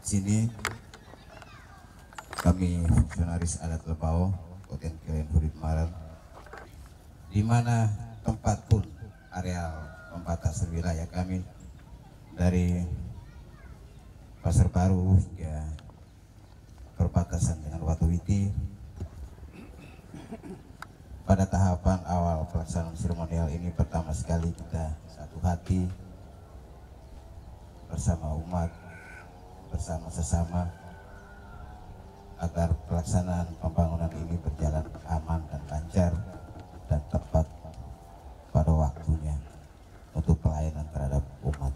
sini kami fungsionaris adat Lebau Kabupaten Keren Hurit Maran, di mana tempat pun areal pembatas wilayah kami dari Pasar Baru hingga perbatasan dengan Watuwiti. Pada tahapan awal pelaksanaan seremonial ini pertama sekali kita satu hati bersama umat, bersama sesama, agar pelaksanaan pembangunan ini berjalan aman dan lancar dan tepat pada waktunya untuk pelayanan terhadap umat.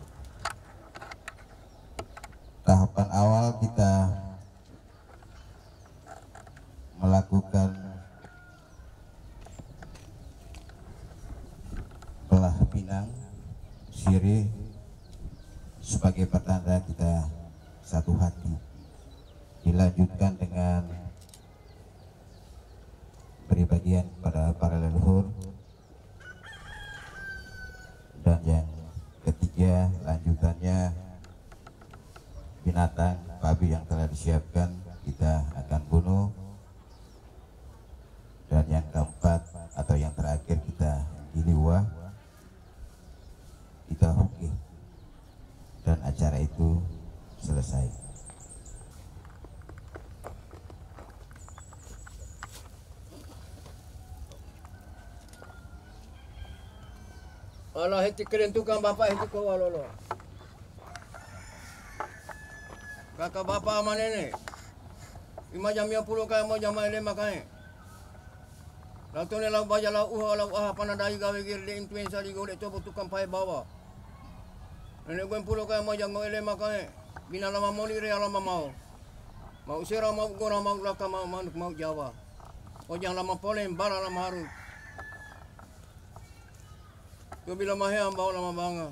Tahapan awal kita melakukan belah pinang sirih sebagai pertanda kita satu hati. Dilanjutkan dengan beri bagian kepada para leluhur, dan yang ketiga lanjutannya binatang babi yang telah disiapkan kita akan bunuh, dan yang keempat atau yang terakhir kita diliwah, kita hukih, dan acara itu selesai. Allah hiti keren tukang bapak hiti ko walolo. Kakak bapak sama nenek. 5 jam 10 kaya mau jam 5 kaya. Lalu ni lau baja lau panadai gawe gir de influenza di gole coba tukang pai bawa. Nenek gue 10 kaya mau jam 5 kaya. Bina lama mau lire lama mau. Mau sera mau gora mau laka mau manuk mau Jawa. Ojang lama polem bala lama harus. Kau bila mahal bawa lama bangga.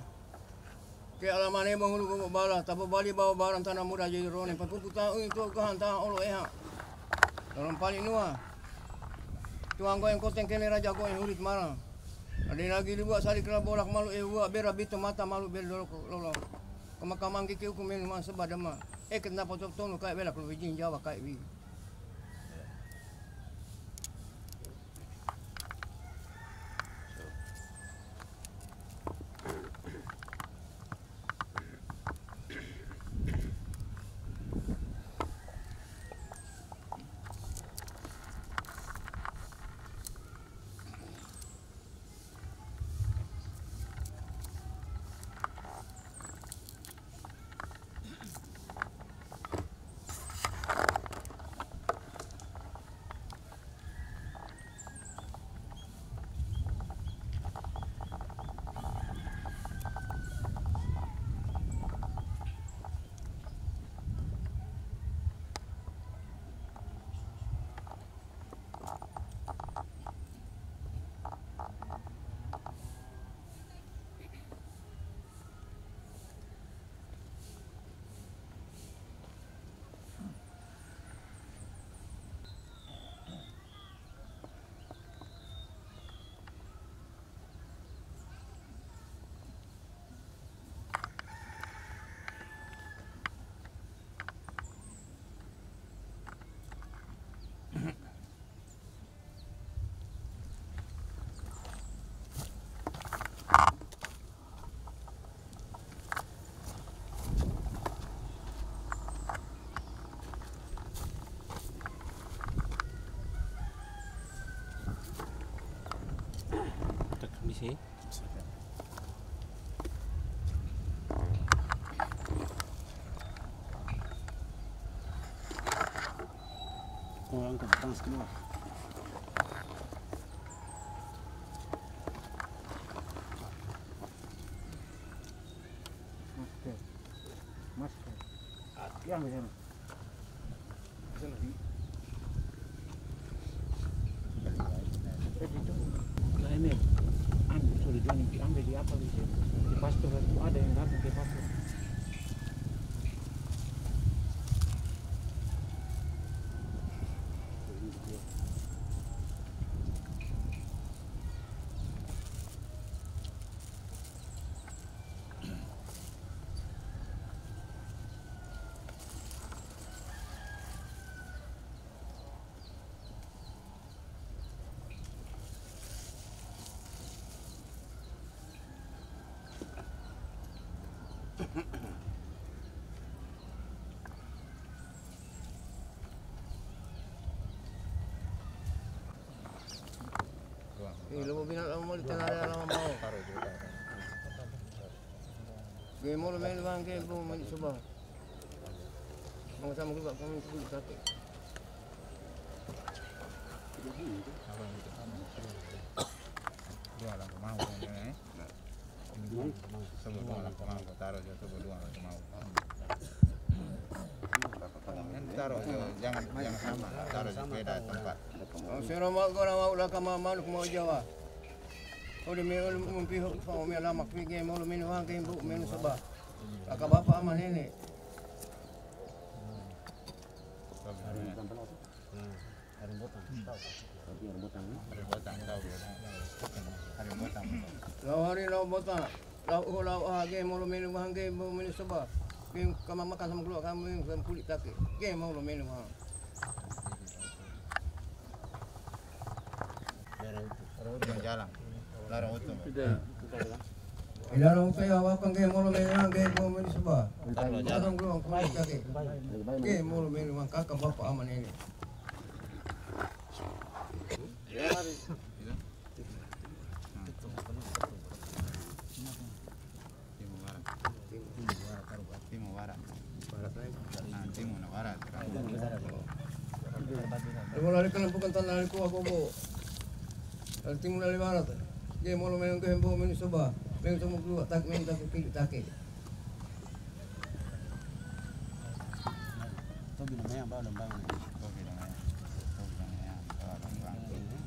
Kaya lama ni bang hulu bala, tapi bali bawa barang tanah muda jadi rone. Papu puta itu kahan tanah olo eha. Dalam paling nua. Tuang kau yang koteng kene raja kau yang hurit marang. Ada lagi dibuat sari kena bolak malu buat bera bitu mata malu bel lolo. Kemakamang kiki hukum minuman sebadama. Kenapa top tonu kaya bela kalau bijin Jawa kaya bi. sih. Kurang ke belakang semua. Masker. Yang di sana. Nah ini, sudah jual ambil di apa di pastor ada yang datang di pastor. Lupa binat mau di tengah lama mau. Game mau main bang game pun main coba. Mau sama juga kami kulit kaki. Dua lang mau ni. Sebelum dua lang mau taruh je sebelum dua lang mau. Taruh je jangan sama taruh di beda tempat. Saya mau kau nak mau mau Jawa. Kau di mana mempihak kau mai lama pergi mau main bang game bu main coba. Kakak bapa aman ini. Lau hari lau botang, lau game mau minum bang game mau minum sebab game kamu makan sama keluar kamu yang kulit kaki game mau minum bang. Jalan, larang utang. Larang saya apa game mau minum bang game mau minum sebab makan keluar kulit kaki game mau minum bang kakak bapa aman ini. Mau lari kan bukan tanah lari aku bu. Lari timur lari barat. Dia mau main ke hembo main coba. Main semua keluar tak main tak kiri tak.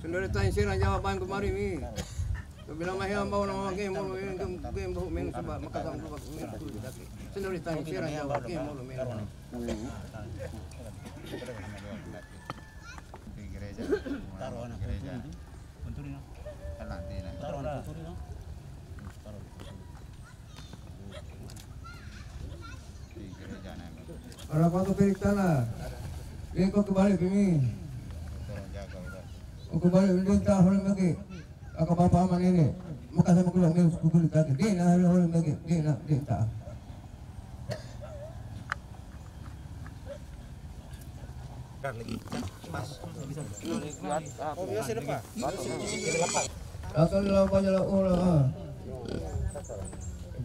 Sendiri tanya sih jawaban kemarin ni. Bila mahal bawa nama game mau game bahu main coba maka sama keluar main kiri tak. Sendiri tanya sih jawab game mau main. Di gereja. Taruh anak gereja. Benturin. Nanti nak. Taruh anak benturin. Di gereja nak. Orang apa tu perik tanah? Dia kau kembali kini. Tolong jaga udah. Kau kembali dia tak orang lagi. Aku bapa aman ini. Maka sama keluar main kulit kaki. Dia nak orang lagi. Dia tak. Oh biasa depan. Akan lawan jalan orang.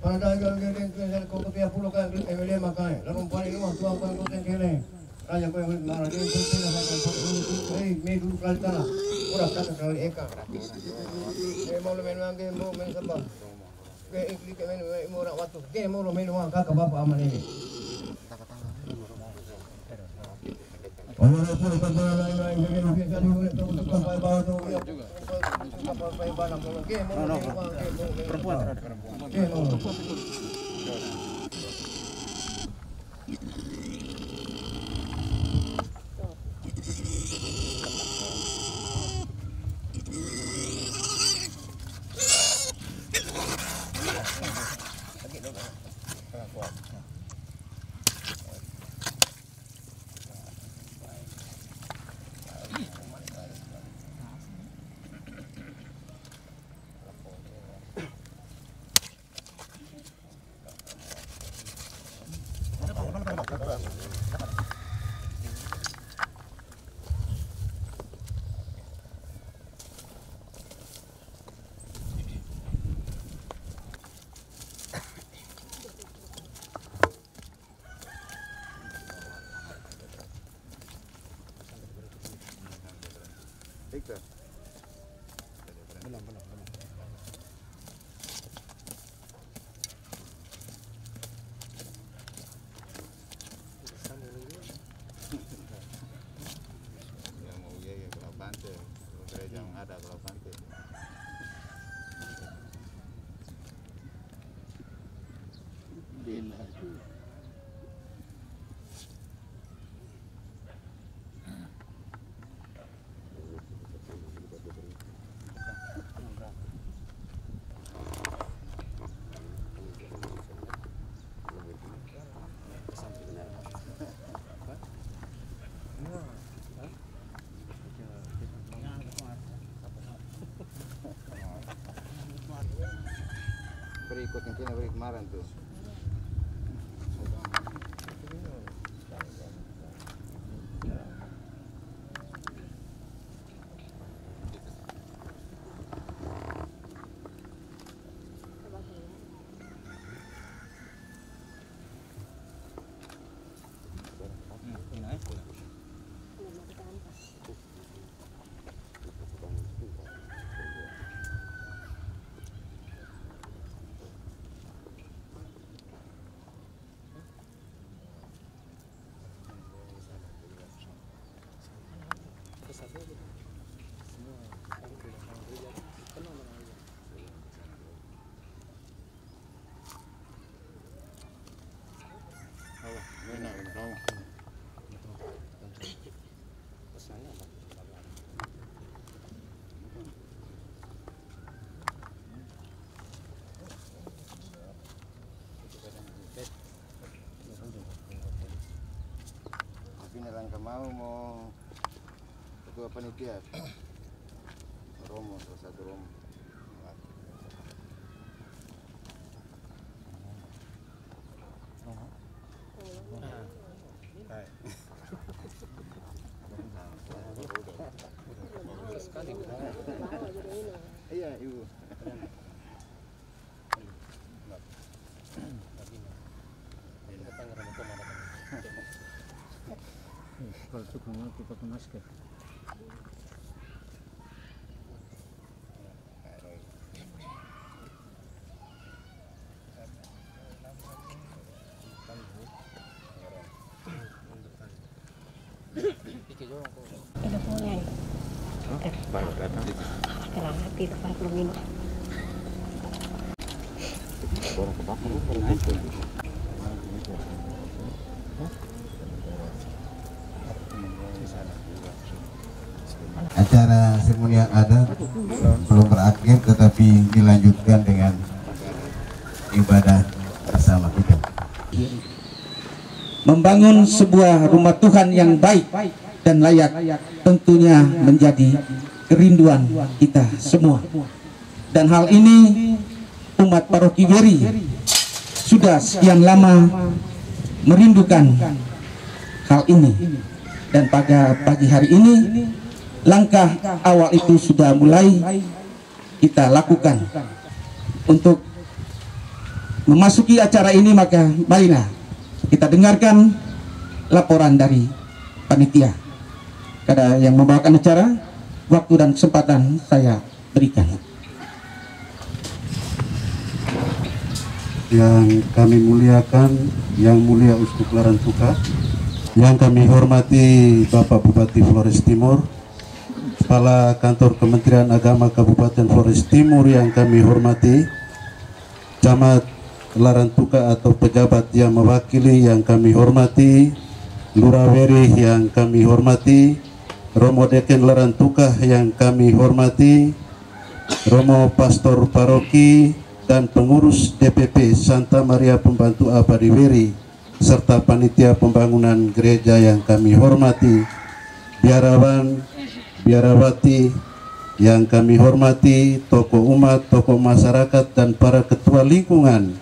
Pada jalan dia kau pakai pulau kan dia makan. Lalu paling rumah tua kan kau tengkele. Raja kau yang marah dia tu tidak akan main dulu kali tanah. Orang kata kali eka. Dia mau main game mau main sebab. Ke ikut main orang waktu. Ke mau main orang kakak bapa aman ini. Orang pun perempuan lain jadi boleh tahu sampai bawah tu sampai barang kalau game perempuan Victor. Belum. Ya mau ya kalau pantai, gereja ada kalau pantai. Berikut yang kena beri kemarin tuh. mau ketua panitia Romo, salah satu Romo. Iya, Ibu. Kalau suka mati pakai masker. Udah mulai. Baru datang. Setelah hati 40 menit. Baru ke belakang. Acara seremonial adat belum berakhir, tetapi dilanjutkan dengan ibadah bersama kita. Membangun sebuah rumah Tuhan yang baik dan layak tentunya menjadi kerinduan kita semua. Dan hal ini umat Paroki Weri sudah sekian lama merindukan hal ini. Dan pada pagi hari ini langkah awal itu sudah mulai kita lakukan. Untuk memasuki acara ini, maka marilah kita dengarkan laporan dari panitia. Kepada yang membawakan acara, waktu dan kesempatan saya berikan. Yang kami muliakan, Yang Mulia Uskup Larantuka, yang kami hormati Bapak Bupati Flores Timur, Kepala Kantor Kementerian Agama Kabupaten Flores Timur yang kami hormati, Camat Larantuka atau pejabat yang mewakili yang kami hormati, Lurah Weri yang kami hormati, Romo Deken Larantuka yang kami hormati, Romo Pastor Paroki dan pengurus DPP Santa Maria Pembantu Abadi Weri, serta panitia pembangunan gereja yang kami hormati, biarawan, biarawati yang kami hormati, tokoh umat, tokoh masyarakat, dan para ketua lingkungan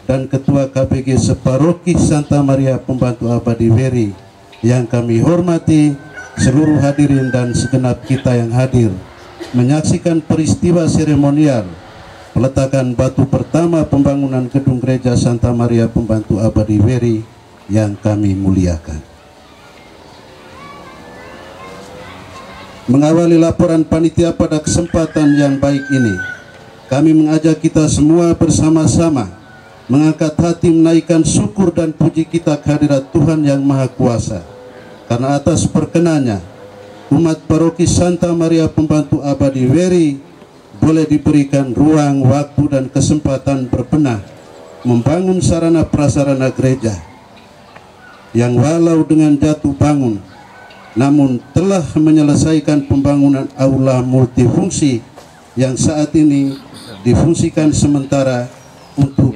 dan ketua KPG Separoki Santa Maria Pembantu Abadi Weri yang kami hormati, seluruh hadirin dan segenap kita yang hadir menyaksikan peristiwa seremonial peletakan batu pertama pembangunan gedung gereja Santa Maria Pembantu Abadi Weri yang kami muliakan. Mengawali laporan panitia pada kesempatan yang baik ini, kami mengajak kita semua bersama-sama mengangkat hati menaikkan syukur dan puji kita kehadirat Tuhan yang Maha Kuasa, karena atas perkenannya umat Paroki Santa Maria Pembantu Abadi Weri boleh diberikan ruang, waktu, dan kesempatan berbenah membangun sarana prasarana gereja yang walau dengan jatuh bangun, namun telah menyelesaikan pembangunan aula multifungsi yang saat ini difungsikan sementara untuk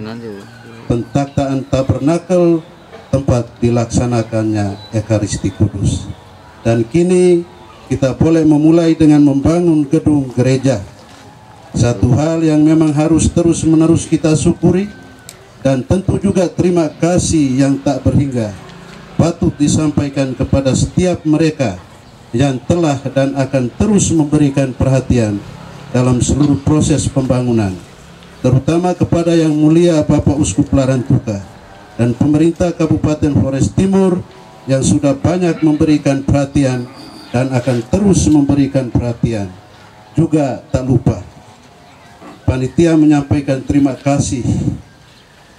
pentataan tabernakel tempat dilaksanakannya Ekaristi Kudus. Dan kini kita boleh memulai dengan membangun gedung gereja. Satu hal yang memang harus terus-menerus kita syukuri dan tentu juga terima kasih yang tak berhingga patut disampaikan kepada setiap mereka yang telah dan akan terus memberikan perhatian dalam seluruh proses pembangunan, terutama kepada Yang Mulia Bapak Uskup Larantuka dan pemerintah Kabupaten Flores Timur yang sudah banyak memberikan perhatian dan akan terus memberikan perhatian. Juga tak lupa panitia menyampaikan terima kasih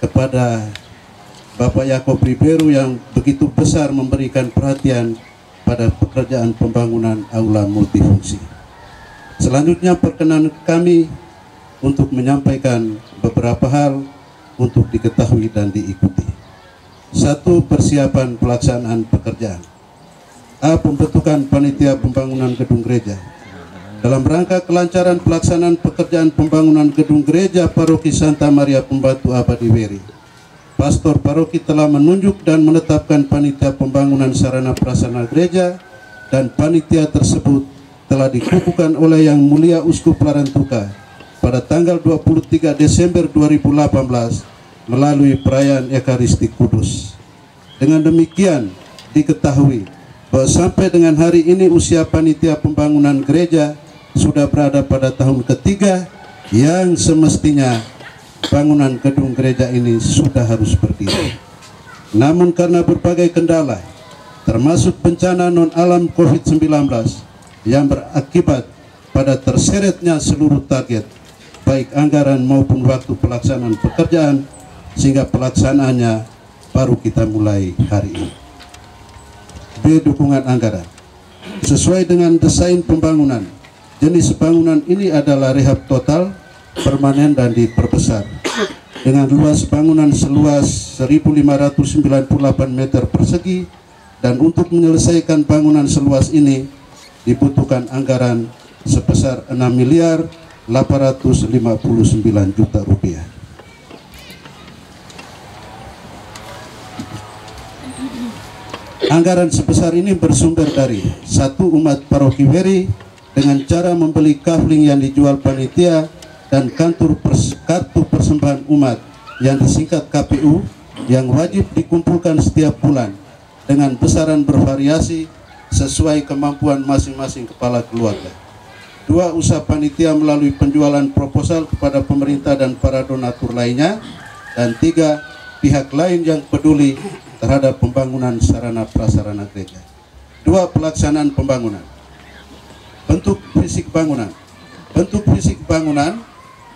kepada Bapak Yakob Ribeiro yang begitu besar memberikan perhatian pada pekerjaan pembangunan aula multifungsi. Selanjutnya perkenan kami untuk menyampaikan beberapa hal untuk diketahui dan diikuti. 1. Persiapan pelaksanaan pekerjaan. A. Pembentukan panitia pembangunan gedung gereja. Dalam rangka kelancaran pelaksanaan pekerjaan pembangunan gedung gereja Paroki Santa Maria Pembantu Abadi Weri Pastor Paroki telah menunjuk dan menetapkan panitia pembangunan sarana prasarana gereja, dan panitia tersebut telah dikukuhkan oleh Yang Mulia Uskup Larantuka pada tanggal 23 Desember 2018 melalui perayaan Ekaristi Kudus. Dengan demikian diketahui bahwa sampai dengan hari ini usia panitia pembangunan gereja sudah berada pada tahun ketiga, yang semestinya bangunan gedung gereja ini sudah harus berdiri. Namun karena berbagai kendala, termasuk bencana non-alam COVID-19 yang berakibat pada terseretnya seluruh target, baik anggaran maupun waktu pelaksanaan pekerjaan, sehingga pelaksanaannya baru kita mulai hari ini. B. Dukungan anggaran. Sesuai dengan desain pembangunan, jenis bangunan ini adalah rehab total, permanen dan diperbesar dengan luas bangunan seluas 1.598 meter persegi, dan untuk menyelesaikan bangunan seluas ini dibutuhkan anggaran sebesar 6.859 juta rupiah. Anggaran sebesar ini bersumber dari satu, umat Paroki Weri dengan cara membeli kafling yang dijual panitia dan kartu persembahan umat yang disingkat KPU yang wajib dikumpulkan setiap bulan dengan besaran bervariasi sesuai kemampuan masing-masing kepala keluarga. Dua, usaha panitia melalui penjualan proposal kepada pemerintah dan para donatur lainnya. Dan tiga, pihak lain yang peduli terhadap pembangunan sarana prasarana gereja. Dua, pelaksanaan pembangunan. Bentuk fisik bangunan. Bentuk fisik bangunan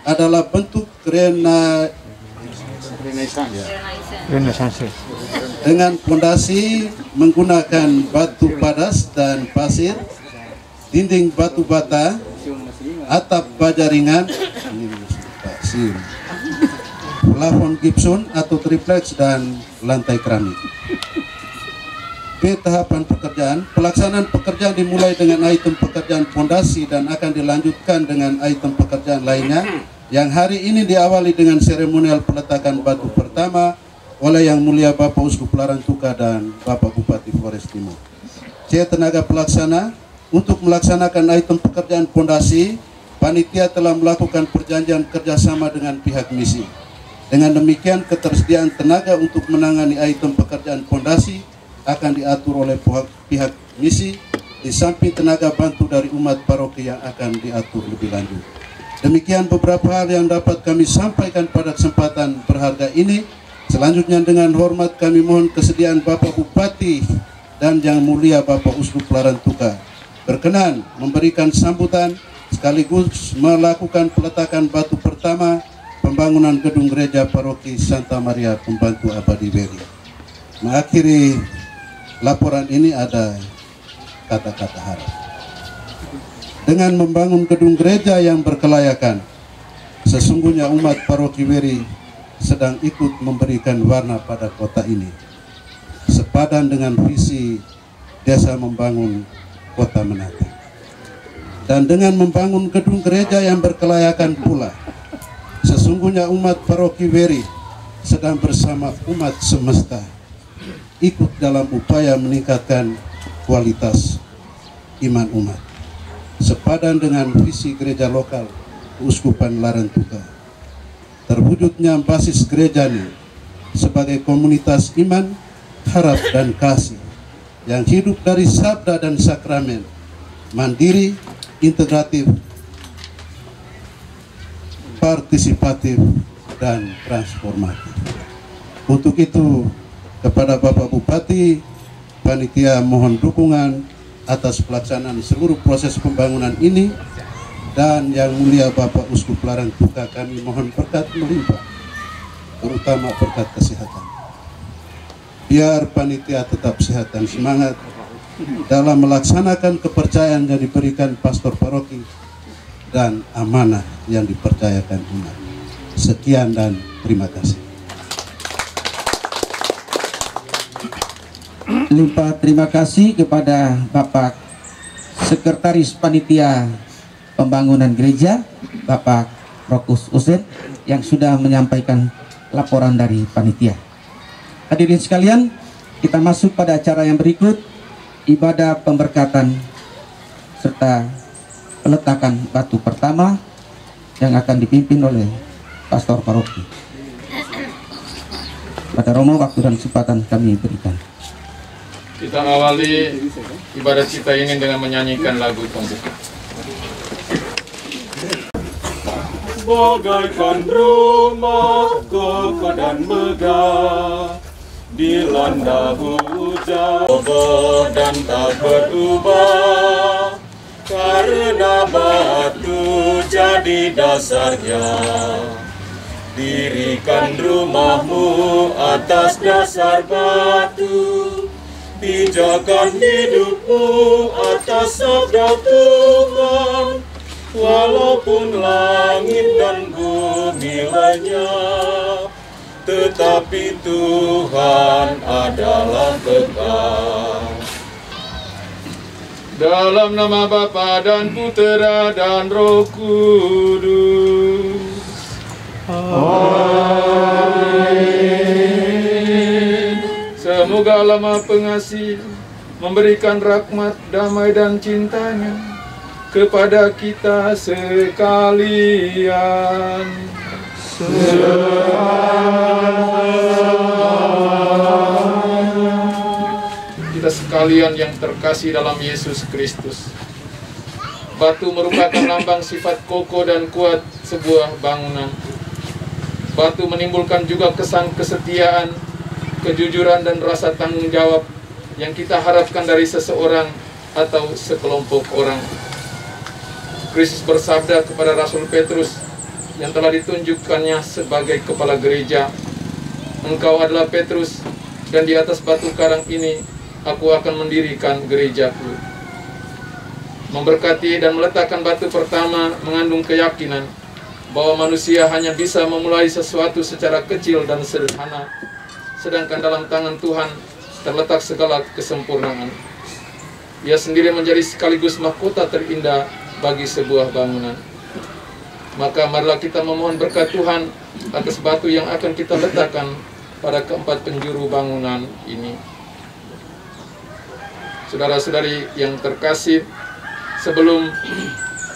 adalah bentuk Renaissance. dengan pondasi menggunakan batu padas dan pasir, dinding batu bata, atap baja ringan, plafon gipsun atau triplex, dan lantai keramik. B. Tahapan pekerjaan. Pelaksanaan pekerjaan dimulai dengan item pekerjaan pondasi dan akan dilanjutkan dengan item pekerjaan lainnya, yang hari ini diawali dengan seremonial peletakan batu pertama oleh Yang Mulia Bapak Uskup Larantuka dan Bapak Bupati Flores Timur. C. Tenaga pelaksana. Untuk melaksanakan item pekerjaan pondasi, panitia telah melakukan perjanjian kerjasama dengan pihak misi. Dengan demikian, ketersediaan tenaga untuk menangani item pekerjaan pondasi akan diatur oleh pihak misi, di samping tenaga bantu dari umat paroki yang akan diatur lebih lanjut. Demikian beberapa hal yang dapat kami sampaikan pada kesempatan berharga ini. Selanjutnya dengan hormat kami mohon kesediaan Bapak Bupati dan Yang Mulia Bapak Uskup Larantuka berkenan memberikan sambutan sekaligus melakukan peletakan batu pertama pembangunan gedung gereja paroki Santa Maria Pembantu Abadi Weri. Mengakhiri laporan ini ada kata-kata harap. Dengan membangun gedung gereja yang berkelayakan, sesungguhnya umat Paroki Weri sedang ikut memberikan warna pada kota ini, sepadan dengan visi desa membangun kota menata. Dan dengan membangun gedung gereja yang berkelayakan pula, sesungguhnya umat Paroki Weri sedang bersama umat semesta ikut dalam upaya meningkatkan kualitas iman umat, sepadan dengan visi gereja lokal Keuskupan Larantuka. Terwujudnya basis gereja ini sebagai komunitas iman, harap dan kasih yang hidup dari sabda dan sakramen, mandiri, integratif, partisipatif, dan transformatif. Untuk itu, kepada Bapak Bupati, panitia mohon dukungan atas pelaksanaan seluruh proses pembangunan ini, dan Yang Mulia Bapak Uskup Larantuka kami mohon berkat melimpah, terutama berkat kesehatan. Biar panitia tetap sehat dan semangat dalam melaksanakan kepercayaan yang diberikan pastor paroki dan amanah yang dipercayakan umat. Sekian dan terima kasih. Limpah terima kasih kepada Bapak Sekretaris Panitia Pembangunan Gereja, Bapak Rokus Usen, yang sudah menyampaikan laporan dari panitia. Hadirin sekalian, kita masuk pada acara yang berikut, ibadah pemberkatan serta peletakan batu pertama yang akan dipimpin oleh pastor paroki. Pada Romo, waktu dan kesempatan kami berikan. Kita awali ibadah kita ini dengan menyanyikan lagu pembuka. Bagaikan rumah kokoh dan megah, dilanda hujan dan tak berubah, karena batu jadi dasarnya. Dirikan rumahmu atas dasar batu, pijakan hidupmu atas sabda Tuhan. Walaupun langit dan bumi lenyap, tetapi Tuhan adalah kekal. Dalam nama Bapa dan Putera dan Roh Kudus. Amin. Semoga Allah Maha Pengasih memberikan rahmat, damai dan cintanya kepada kita sekalian. Kita sekalian yang terkasih dalam Yesus Kristus. Batu merupakan lambang sifat kokoh dan kuat sebuah bangunan. Batu menimbulkan juga kesan kesetiaan, kejujuran dan rasa tanggung jawab yang kita harapkan dari seseorang atau sekelompok orang. Kristus bersabda kepada Rasul Petrus yang telah ditunjukkannya sebagai kepala gereja, "Engkau adalah Petrus, dan di atas batu karang ini aku akan mendirikan gerejaku." Memberkati dan meletakkan batu pertama mengandung keyakinan bahwa manusia hanya bisa memulai sesuatu secara kecil dan sederhana, sedangkan dalam tangan Tuhan terletak segala kesempurnaan. Ia sendiri menjadi sekaligus mahkota terindah bagi sebuah bangunan. Maka marilah kita memohon berkat Tuhan atas batu yang akan kita letakkan pada keempat penjuru bangunan ini. Saudara-saudari yang terkasih, sebelum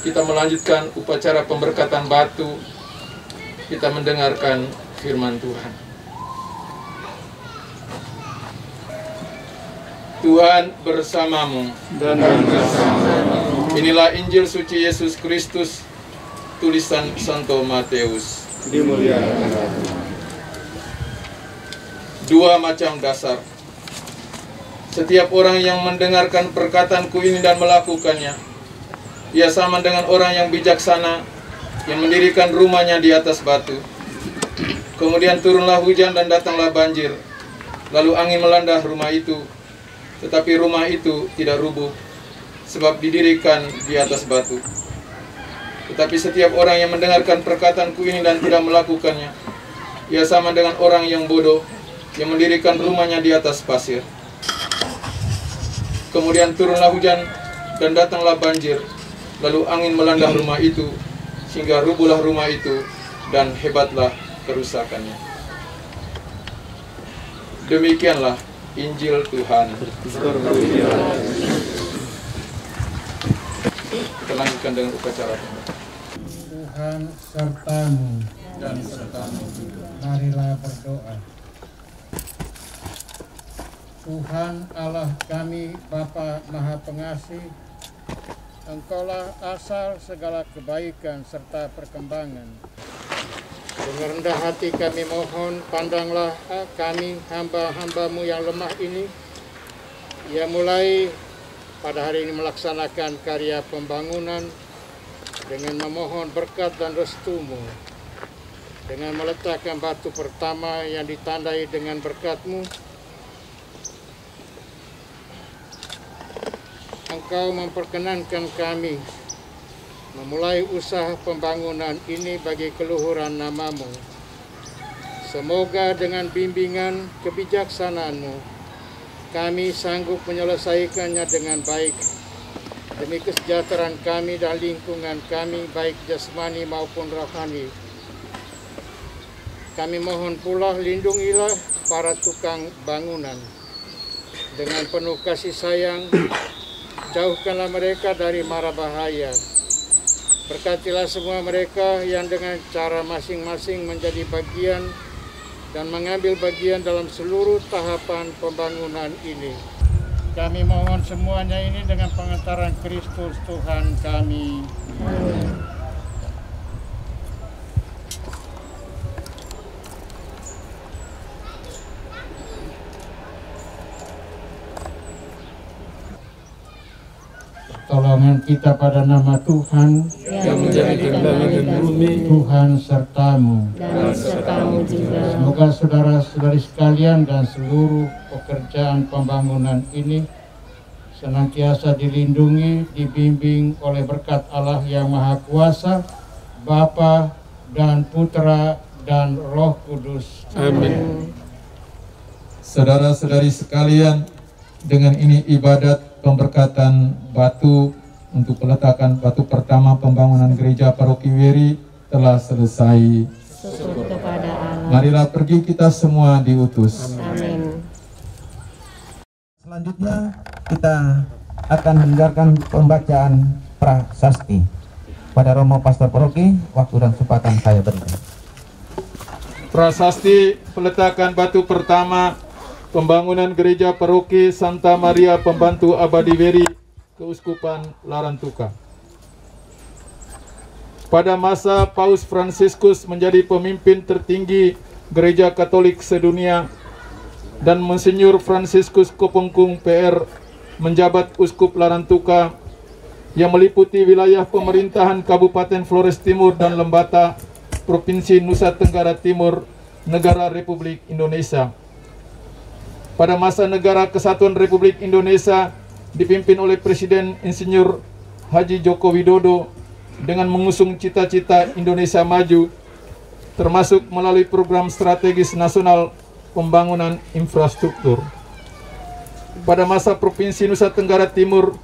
kita melanjutkan upacara pemberkatan batu, kita mendengarkan firman Tuhan. Tuhan bersamamu dan bersamamu. Inilah Injil suci Yesus Kristus, tulisan Santo Matius. Dimuliakan Tuhan. Dua macam dasar. Setiap orang yang mendengarkan perkataanku ini dan melakukannya, ia sama dengan orang yang bijaksana yang mendirikan rumahnya di atas batu. Kemudian turunlah hujan dan datanglah banjir, lalu angin melanda rumah itu, tetapi rumah itu tidak rubuh, sebab didirikan di atas batu. Tetapi setiap orang yang mendengarkan perkataanku ini dan tidak melakukannya, ia sama dengan orang yang bodoh yang mendirikan rumahnya di atas pasir. Kemudian turunlah hujan dan datanglah banjir, lalu angin melanda rumah itu, sehingga rubuhlah rumah itu, dan hebatlah kerusakannya. Demikianlah Injil Tuhan. Kita lanjutkan dengan upacara. Tuhan sertamu Dan sertamu juga. marilah berdoa. Tuhan Allah kami, Bapa Maha Pengasih, Engkaulah asal segala kebaikan serta perkembangan. Dengan rendah hati kami mohon, pandanglah kami hamba-hambamu yang lemah ini, yang mulai pada hari ini melaksanakan karya pembangunan dengan memohon berkat dan restumu, dengan meletakkan batu pertama yang ditandai dengan berkat-Mu. Engkau memperkenankan kami memulai usaha pembangunan ini bagi keluhuran nama-Mu. Semoga dengan bimbingan kebijaksanaan-Mu, kami sanggup menyelesaikannya dengan baik, demi kesejahteraan kami dan lingkungan kami, baik jasmani maupun rohani. Kami mohon pula lindungilah para tukang bangunan. Dengan penuh kasih sayang, jauhkanlah mereka dari mara bahaya. Berkatilah semua mereka yang dengan cara masing-masing menjadi bagian dan mengambil bagian dalam seluruh tahapan pembangunan ini. Kami mohon semuanya ini dengan pengantaran Kristus Tuhan kami. Amin. Tolongan kita pada nama Tuhan yang menjadikan langit dan bumi, Tuhan sertamu. Dan sertamu juga. Semoga saudara-saudari sekalian dan seluruh pekerjaan pembangunan ini senantiasa dilindungi, dibimbing oleh berkat Allah yang Maha Kuasa, Bapa dan Putra dan Roh Kudus. Amin. Saudara-saudari sekalian, dengan ini ibadat pemberkatan batu untuk peletakan batu pertama pembangunan gereja Paroki Weri telah selesai. Syukur kepada Allah. Marilah pergi kita semua diutus. Amin. Selanjutnya kita akan mendengarkan pembacaan prasasti. Pada Romo Pastor Paroki, waktu dan kesempatan saya berikan. Prasasti peletakan batu pertama pembangunan gereja Paroki Santa Maria Pembantu Abadi Weri, Keuskupan Larantuka. Pada masa Paus Fransiskus menjadi pemimpin tertinggi gereja Katolik sedunia dan Monsinyur Fransiskus Kopengkung PR menjabat Uskup Larantuka yang meliputi wilayah pemerintahan Kabupaten Flores Timur dan Lembata, Provinsi Nusa Tenggara Timur, Negara Republik Indonesia. Pada masa Negara Kesatuan Republik Indonesia dipimpin oleh Presiden Insinyur Haji Joko Widodo dengan mengusung cita-cita Indonesia Maju, termasuk melalui program strategis nasional pembangunan infrastruktur. Pada masa Provinsi Nusa Tenggara Timur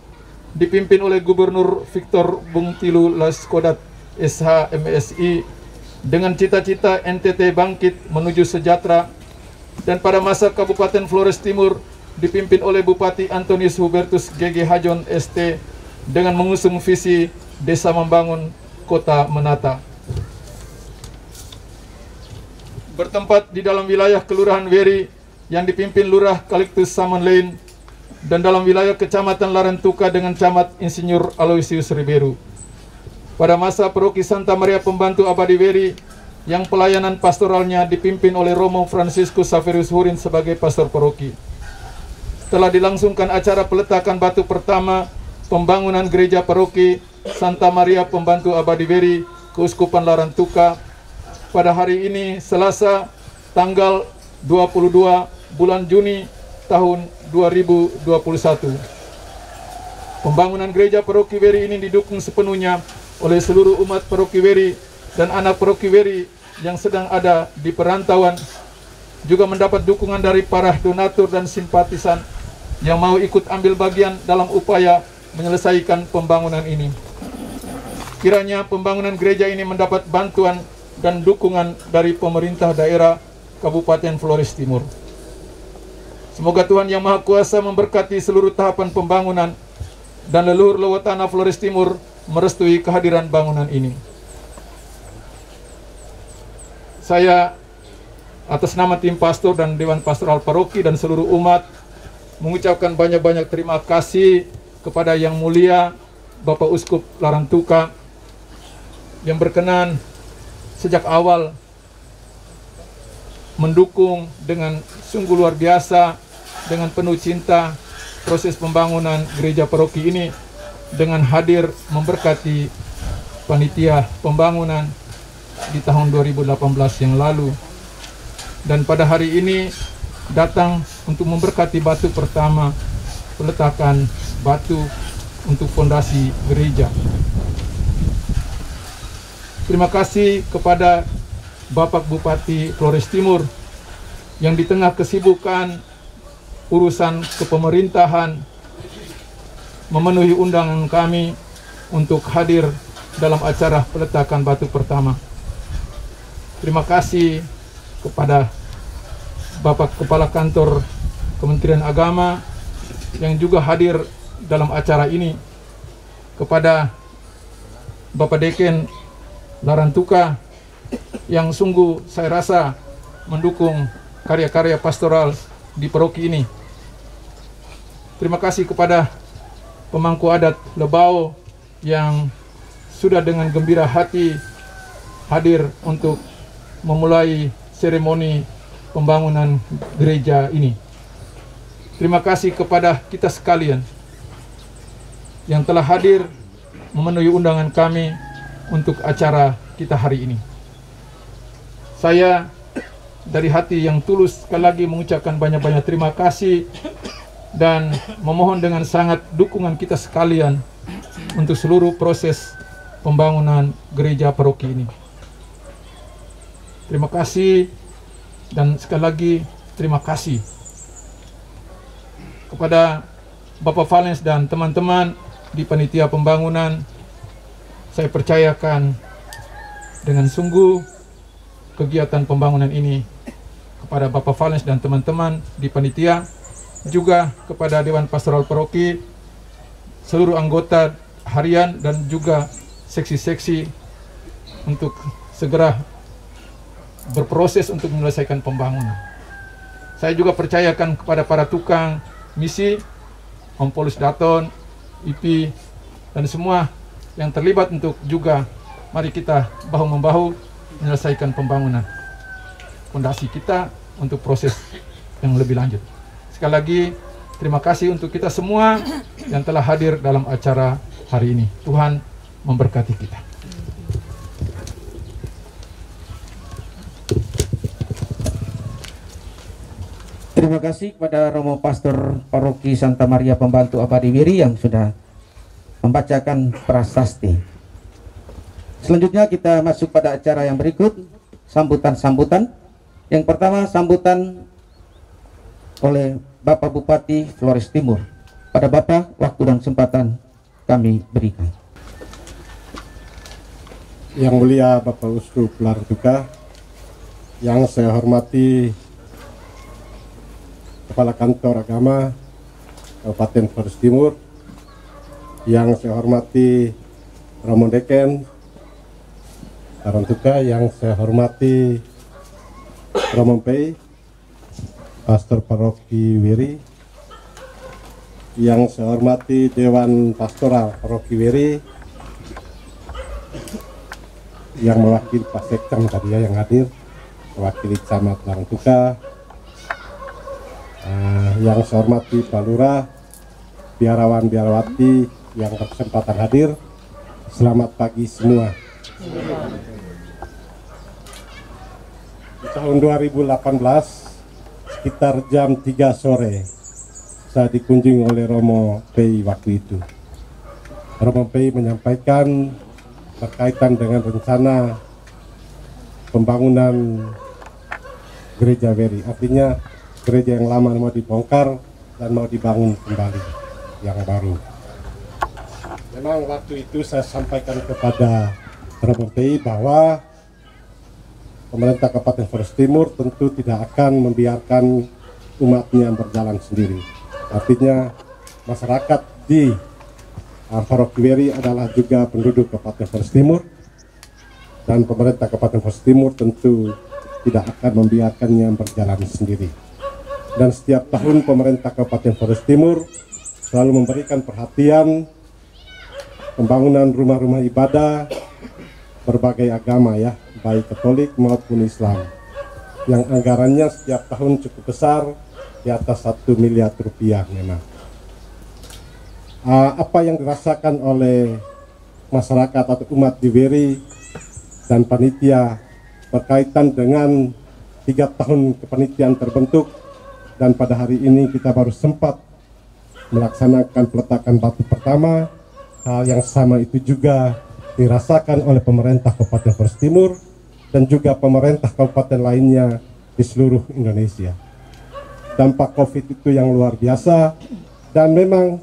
dipimpin oleh Gubernur Victor Bung Tilu Laskodat SH MSI dengan cita-cita NTT bangkit menuju sejahtera. Dan pada masa Kabupaten Flores Timur dipimpin oleh Bupati Antonius Hubertus GG Hajon ST dengan mengusung visi Desa Membangun Kota Menata. Bertempat di dalam wilayah Kelurahan Weri yang dipimpin Lurah Kaliktus Samonlein dan dalam wilayah Kecamatan Larantuka dengan Camat Insinyur Aloysius Riberu. Pada masa Paroki Santa Maria Pembantu Abadi Weri yang pelayanan pastoralnya dipimpin oleh Romo Fransiskus Saverius Hurin sebagai pastor paroki, telah dilangsungkan acara peletakan batu pertama pembangunan gereja Paroki Santa Maria Pembantu Abadi Weri, Keuskupan Larantuka pada hari ini Selasa tanggal 22 bulan Juni tahun 2021. Pembangunan gereja Paroki Weri ini didukung sepenuhnya oleh seluruh umat Paroki Weri dan anak Paroki Weri yang sedang ada di perantauan, juga mendapat dukungan dari para donatur dan simpatisan yang mau ikut ambil bagian dalam upaya menyelesaikan pembangunan ini. Kiranya pembangunan gereja ini mendapat bantuan dan dukungan dari pemerintah daerah Kabupaten Flores Timur. Semoga Tuhan Yang Maha Kuasa memberkati seluruh tahapan pembangunan dan leluhur lewat tanah Flores Timur merestui kehadiran bangunan ini. Saya atas nama tim pastor dan Dewan Pastoral Paroki dan seluruh umat mengucapkan banyak-banyak terima kasih kepada Yang Mulia Bapak Uskup Larantuka yang berkenan sejak awal mendukung dengan sungguh luar biasa dengan penuh cinta proses pembangunan gereja paroki ini dengan hadir memberkati panitia pembangunan di tahun 2018 yang lalu, dan pada hari ini datang untuk memberkati batu pertama peletakan batu untuk fondasi gereja. Terima kasih kepada Bapak Bupati Flores Timur yang di tengah kesibukan urusan kepemerintahan memenuhi undangan kami untuk hadir dalam acara peletakan batu pertama. Terima kasih kepada Bapak Kepala Kantor Kementerian Agama yang juga hadir dalam acara ini, kepada Bapak Deken Larantuka yang sungguh saya rasa mendukung karya-karya pastoral di paroki ini. Terima kasih kepada pemangku adat Lebau yang sudah dengan gembira hati hadir untuk memulai seremoni pembangunan gereja ini. Terima kasih kepada kita sekalian yang telah hadir memenuhi undangan kami untuk acara kita hari ini. Saya dari hati yang tulus sekali lagi mengucapkan banyak-banyak terima kasih dan memohon dengan sangat dukungan kita sekalian untuk seluruh proses pembangunan gereja paroki ini. Terima kasih dan sekali lagi terima kasih kepada Bapak Valens dan teman-teman di panitia pembangunan. Saya percayakan dengan sungguh kegiatan pembangunan ini kepada Bapak Valens dan teman-teman di panitia, juga kepada Dewan Pastoral Paroki, seluruh anggota harian dan juga seksi-seksi untuk segera berproses untuk menyelesaikan pembangunan. Saya juga percayakan kepada para tukang misi, Om Polus Daton, IP, dan semua yang terlibat untuk juga mari kita bahu-membahu menyelesaikan pembangunan fondasi kita untuk proses yang lebih lanjut. Sekali lagi terima kasih untuk kita semua yang telah hadir dalam acara hari ini. Tuhan memberkati kita. Terima kasih kepada Romo Pastor Paroki Santa Maria Pembantu Abadi Wiri yang sudah membacakan prasasti. Selanjutnya kita masuk pada acara yang berikut, sambutan-sambutan. Yang pertama sambutan oleh Bapak Bupati Flores Timur. Pada Bapak, waktu dan kesempatan kami berikan. Yang mulia Bapak Uskup Larantuka, yang saya hormati Kepala Kantor Agama Kabupaten Flores Timur, yang saya hormati Romo Deken Larantuka, yang saya hormati Romo Pei, Pastor Paroki Wiri, yang saya hormati Dewan Pastoral Paroki Wiri, yang mewakili Pak Sekcam tadi ya yang hadir, mewakili Camat Larantuka, yang saya hormati Pak Lurah, biarawan biarawati yang berkesempatan hadir. Selamat pagi semua. Di tahun 2018 sekitar jam 3 sore saya dikunjungi oleh Romo Pei waktu itu. Romo Pei menyampaikan berkaitan dengan rencana pembangunan gereja Wiri, artinya gereja yang lama mau dibongkar dan mau dibangun kembali yang baru. Memang waktu itu saya sampaikan kepada Romo Pei bahwa pemerintah Kabupaten Flores Timur tentu tidak akan membiarkan umatnya berjalan sendiri. Artinya masyarakat di Paroki Wiri adalah juga penduduk Kabupaten Flores Timur, dan pemerintah Kabupaten Flores Timur tentu tidak akan membiarkannya berjalan sendiri. Dan setiap tahun pemerintah Kabupaten Flores Timur selalu memberikan perhatian pembangunan rumah-rumah ibadah berbagai agama ya, baik Katolik maupun Islam, yang anggarannya setiap tahun cukup besar, di atas 1 miliar rupiah memang. Apa yang dirasakan oleh masyarakat atau umat di Wiri dan panitia berkaitan dengan 3 tahun kepanitiaan terbentuk, dan pada hari ini kita baru sempat melaksanakan peletakan batu pertama. Hal yang sama itu juga dirasakan oleh pemerintah Kabupaten Flores Timur dan juga pemerintah kabupaten lainnya di seluruh Indonesia. Dampak COVID itu yang luar biasa, dan memang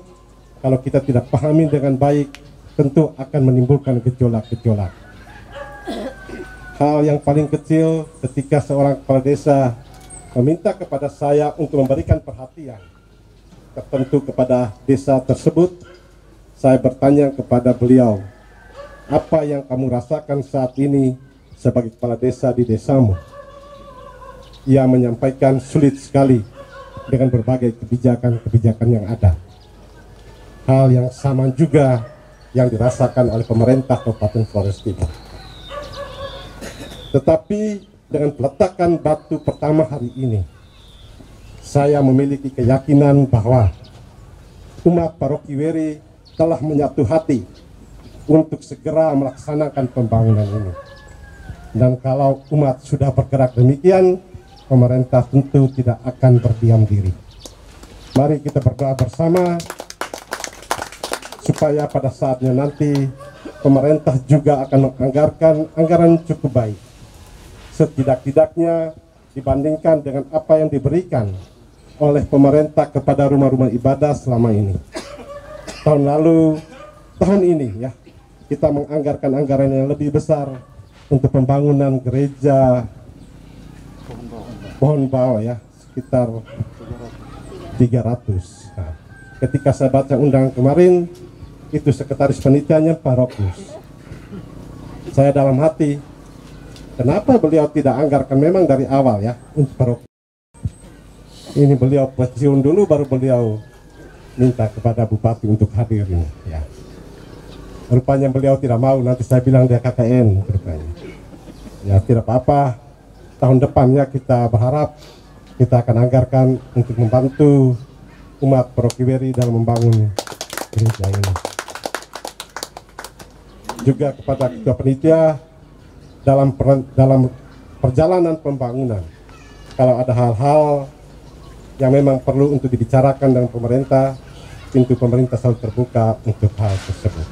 kalau kita tidak pahami dengan baik tentu akan menimbulkan gejolak-gejolak. hal yang paling kecil ketika seorang kepala desa meminta kepada saya untuk memberikan perhatian tertentu kepada desa tersebut, saya bertanya kepada beliau, apa yang kamu rasakan saat ini sebagai kepala desa di desamu? Ia menyampaikan sulit sekali dengan berbagai kebijakan-kebijakan yang ada. Hal yang sama juga yang dirasakan oleh pemerintah Kabupaten Flores Timur. Tetapi dengan peletakan batu pertama hari ini, saya memiliki keyakinan bahwa umat Paroki Weri telah menyatu hati untuk segera melaksanakan pembangunan ini. Dan kalau umat sudah bergerak demikian, pemerintah tentu tidak akan berdiam diri. Mari kita berdoa bersama supaya pada saatnya nanti pemerintah juga akan menganggarkan anggaran cukup baik, setidak-tidaknya dibandingkan dengan apa yang diberikan oleh pemerintah kepada rumah-rumah ibadah selama ini. Tahun ini ya, kita menganggarkan anggaran yang lebih besar untuk pembangunan gereja Pohon Bawah ya, sekitar 300. Nah, ketika saya baca undangan kemarin, itu sekretaris panitianya Pak Rokus. Saya dalam hati, kenapa beliau tidak anggarkan memang dari awal ya untuk Pak Rokus. Ini beliau pensiun dulu baru beliau minta kepada bupati untuk hadir ini ya. Rupanya beliau tidak mau, nanti saya bilang dia KKN rupanya. Ya tidak apa-apa, tahun depannya kita berharap kita akan anggarkan untuk membantu umat Paroki Weri dalam membangun gereja ini. Juga kepada ketua panitia dalam perjalanan pembangunan, kalau ada hal-hal yang memang perlu untuk dibicarakan dengan pemerintah, pintu pemerintah selalu terbuka untuk hal tersebut.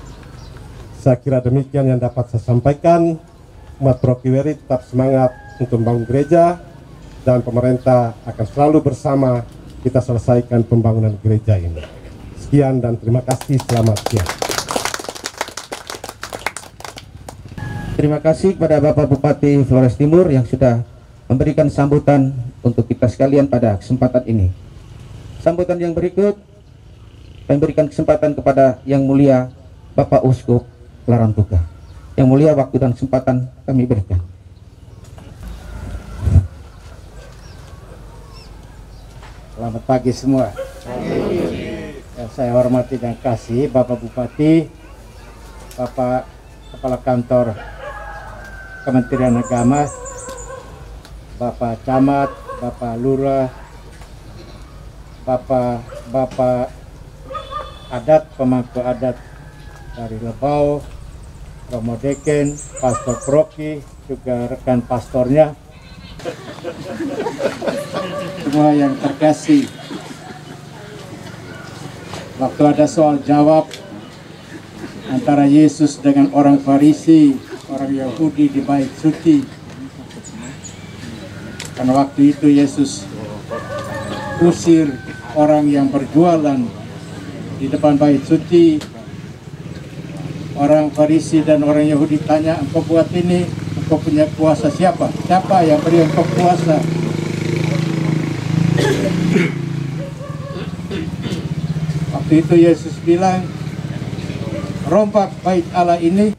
Saya kira demikian yang dapat saya sampaikan. Umat Paroki Weri tetap semangat untuk membangun gereja, dan pemerintah akan selalu bersama kita selesaikan pembangunan gereja ini. Sekian dan terima kasih, selamat siang. Terima kasih kepada Bapak Bupati Flores Timur yang sudah memberikan sambutan untuk kita sekalian pada kesempatan ini. Sambutan yang berikut, kami berikan kesempatan kepada Yang Mulia Bapak Uskup Larantuka. Yang Mulia, waktu dan kesempatan kami berikan. Selamat pagi semua. Yang saya hormati dan kasih Bapak Bupati, Bapak Kepala Kantor Kementerian Agama, Bapak Camat, Bapak Lurah, Bapak Adat, pemangku adat dari Lebau, Romo Deken, Pastor Proki, juga rekan pastornya, semua yang terkasih. Waktu ada soal jawab antara Yesus dengan orang Farisi, orang Yahudi di Bait Suci, karena waktu itu Yesus usir orang yang berjualan di depan Bait Suci. Orang Farisi dan orang Yahudi tanya, engkau buat ini, engkau punya kuasa siapa? Siapa yang beri engkau kuasa? Waktu itu Yesus bilang, rombak bait Allah ini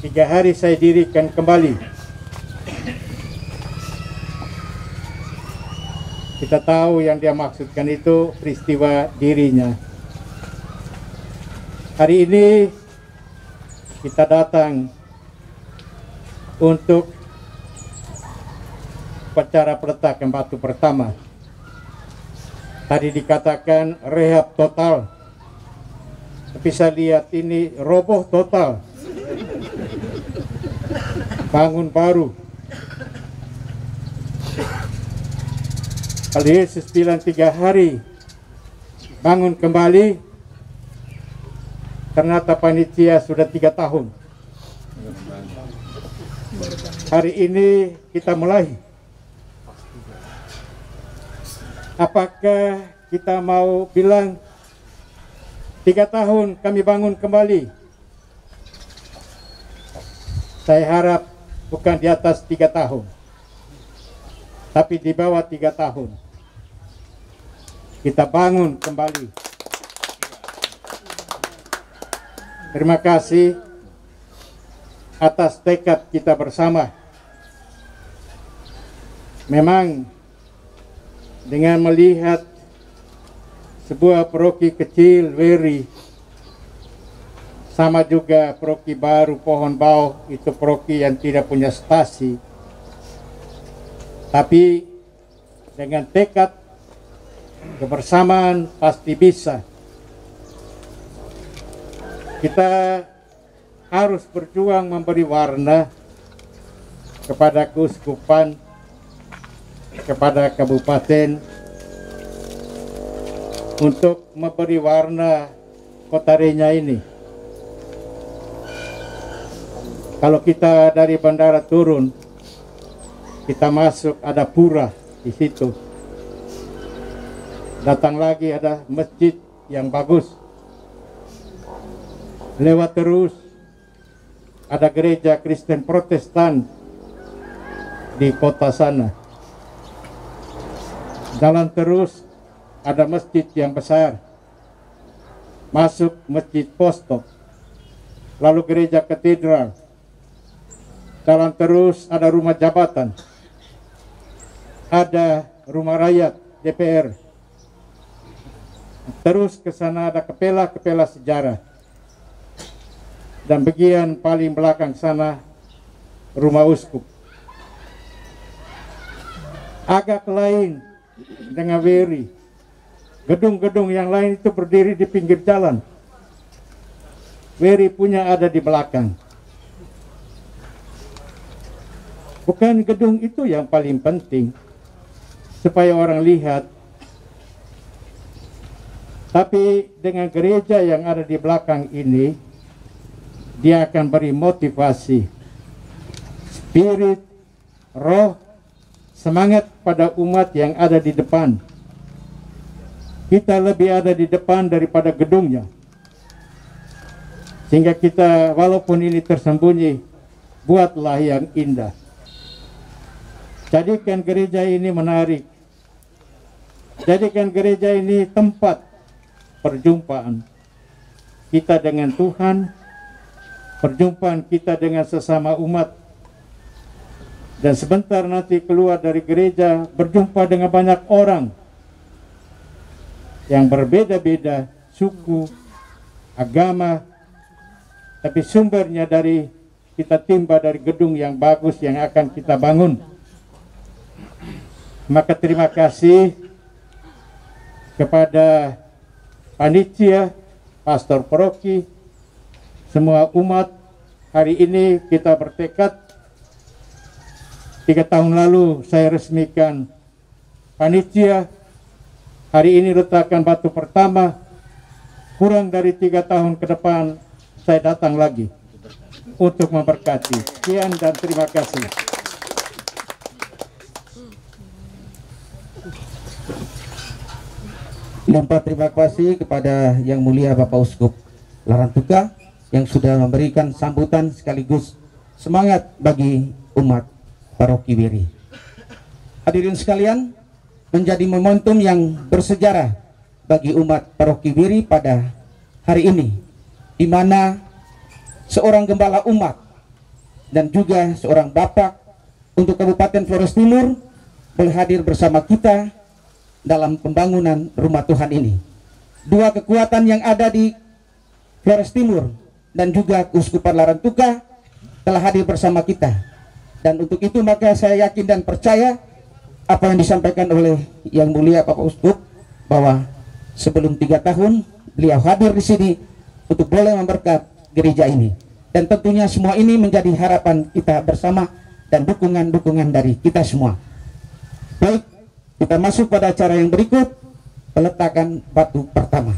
3 hari saya dirikan kembali. Kita tahu yang dia maksudkan itu peristiwa dirinya. Hari ini kita datang untuk upacara peletakan batu pertama. Tadi dikatakan rehab total, tapi saya lihat ini roboh total, bangun baru. Kalau Yesus bilang 3 hari bangun kembali, ternyata panitia sudah 3 tahun. Hari ini kita mulai. Apakah kita mau bilang 3 tahun kami bangun kembali? Saya harap bukan di atas 3 tahun, tapi di bawah 3 tahun. Kita bangun kembali. Terima kasih atas tekad kita bersama. Memang dengan melihat sebuah paroki kecil, Weri, sama juga paroki baru Pohon Bau, itu paroki yang tidak punya stasi. Tapi dengan tekad kebersamaan pasti bisa. Kita harus berjuang memberi warna kepada keuskupan, kepada kabupaten, untuk memberi warna Kota Renya ini. Kalau kita dari bandara turun, kita masuk ada pura di situ. Datang lagi ada masjid yang bagus. Lewat terus ada gereja Kristen Protestan di kota sana. Jalan terus ada masjid yang besar. Masuk Masjid Postok. Lalu gereja katedral. Jalan terus ada rumah jabatan. Ada rumah rakyat DPR. Terus ke sana ada kepela-kepela sejarah. Dan bagian paling belakang sana rumah uskup. Agak lain dengan Weri. Gedung-gedung yang lain itu berdiri di pinggir jalan. Weri punya ada di belakang. Bukan gedung itu yang paling penting supaya orang lihat. Tapi dengan gereja yang ada di belakang ini, dia akan beri motivasi, spirit, roh, semangat pada umat yang ada di depan. Kita lebih ada di depan daripada gedungnya. Sehingga kita, walaupun ini tersembunyi, buatlah yang indah. Jadikan gereja ini menarik. Jadikan gereja ini tempat perjumpaan kita dengan Tuhan, perjumpaan kita dengan sesama umat. Dan sebentar nanti keluar dari gereja, berjumpa dengan banyak orang yang berbeda-beda suku, agama, tapi sumbernya dari kita timba dari gedung yang bagus yang akan kita bangun. Maka terima kasih kepada panitia, pastor paroki, semua umat. Hari ini kita bertekad. 3 tahun lalu saya resmikan panitia. Hari ini letakkan batu pertama. Kurang dari 3 tahun ke depan saya datang lagi untuk memberkati. Sekian dan terima kasih. Limpah terima kasih kepada Yang Mulia Bapak Uskup Larantuka yang sudah memberikan sambutan sekaligus semangat bagi umat Paroki Weri. Hadirin sekalian, menjadi momentum yang bersejarah bagi umat Paroki Weri pada hari ini, di mana seorang gembala umat dan juga seorang bapak untuk Kabupaten Flores Timur berhadir bersama kita dalam pembangunan rumah Tuhan ini. Dua kekuatan yang ada di Flores Timur dan juga Keuskupan Larantuka telah hadir bersama kita. Dan untuk itu maka saya yakin dan percaya apa yang disampaikan oleh Yang Mulia Bapak Uskup, bahwa sebelum 3 tahun beliau hadir di sini untuk boleh memberkat gereja ini. Dan tentunya semua ini menjadi harapan kita bersama dan dukungan-dukungan dari kita semua. Baik, kita masuk pada acara yang berikut, peletakan batu pertama.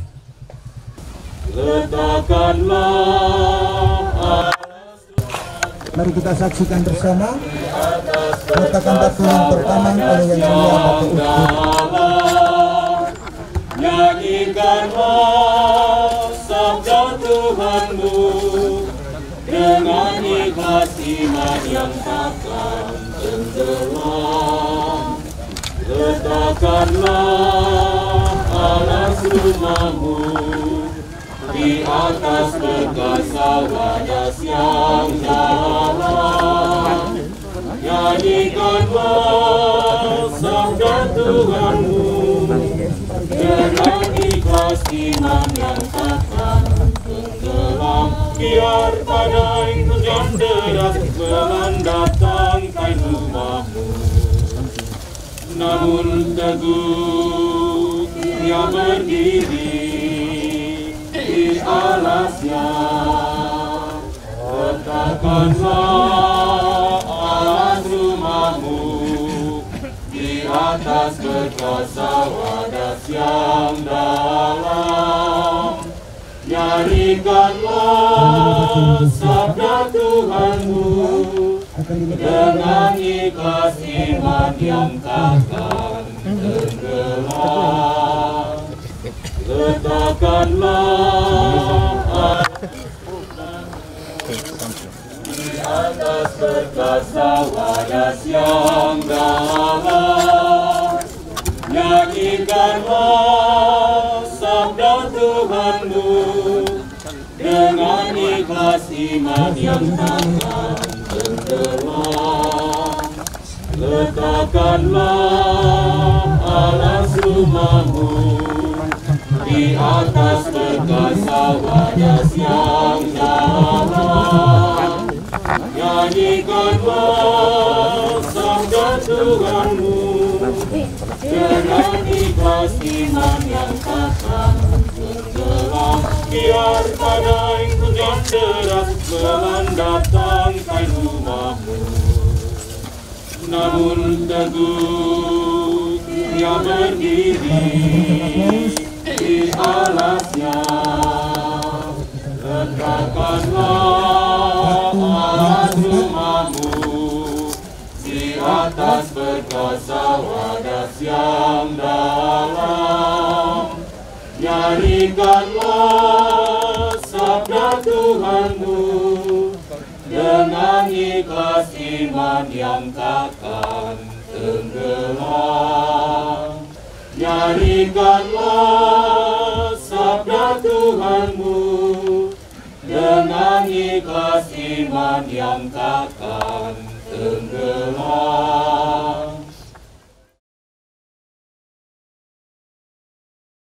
Mari kita saksikan bersama peletakan batu yang pertama oleh Yang Mulia Bapak Uskup. Nyanyikanlah sabda Tuhanmu dengan ikhlas. iman yang takkan tenggelam. Letakkanlah alas rumahmu di atas perkasa wadas yang dalam. Nyanyikanlah sabda Tuhanmu dengan ikhlas iman yang takkan tenggelam. Biar badai hujan deras melanda tangkai rumahmu, namun teguh ia berdiri di alasnya. Letakkanlah alas rumahmu di atas perkasa wadas yang dalam. Nyanyikanlah sabda Tuhanmu dengan ikhlas iman yang takkan tenggelam. Letakkanlah di atas perkasa wadas yang dalam. Nyanyikanlah sabda Tuhanmu dengan ikhlas iman yang takkan tenggelam. Letakkanlah alas rumahmu di atas perkasa wadas yang dalam. Nyanyikanlah sabda Tuhanmu dengan ikhlas iman yang takkan tenggelam. Biar badai hujan deras melanda tangkai rumahmu, namun teguh ia berdiri di alasnya. Letakkanlah alas rumahmu di atas perkasa wadas yang dalam. Nyanyikanlah sabda Tuhanmu dengan ikhlas iman yang takkan tenggelam. Nyanyikanlah sabda Tuhanmu dengan ikhlas iman yang takkan tenggelam.